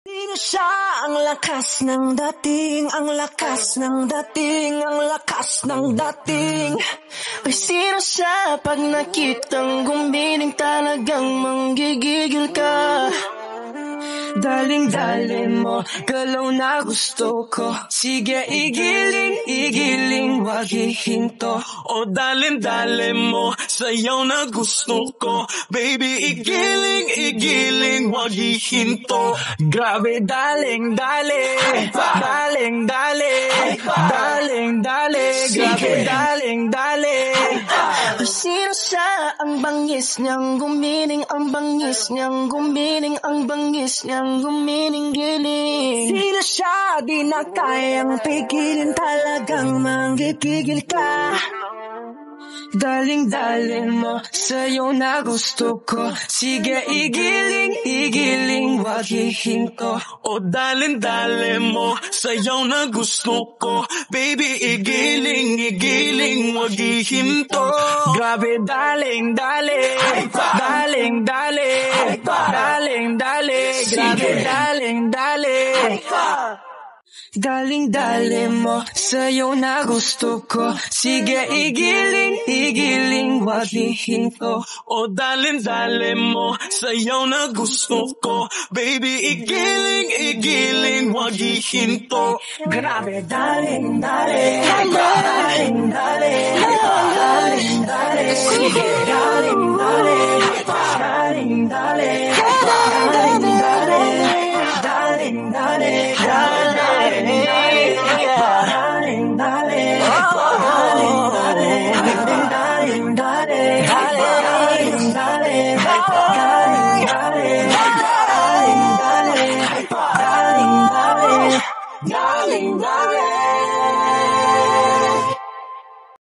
Sino siya? Ang lakas ng dating, ang lakas ng dating, ang lakas ng dating. Ay sino siya? Pag nakitang gumiling talagang manggigigil ka. Daling-dali mo, galaw na gusto ko. Sige, igiling, wag hihinto. O daling-dali mo, sayaw na gusto ko. Baby, igiling, wag hihinto. Grabe, daling-dali, daling-dali, daling-dali, grabe, daling-dali. Sino siya? Ang bangis niyang gumiling, ang bangis niyang gumiling, ang bangis niyang gumiling-giling. Sino siya? Di na kayang pigilin, talagang manggigigil ka. Daling-dali mo, sa'yo na gusto ko. Sige, igiling, wag hihinto. O daling-dali mo, sayaw na gusto ko. Baby, igiling, wag hihinto. Grabe, daling-dali, daling-dali, daling-dali, grabe, daling-dali. Daling-dali mo, sa'yo na gusto ko. Sige, igiling, wag hihinto. O daling-dali mo, sayaw na gusto ko. Baby, igiling, wag hihinto. Grabe, daling-dali, daling-dali, daling-dali. Sige, daling-dali, daling-dali, daling-dali, daling-dali, daling-dali.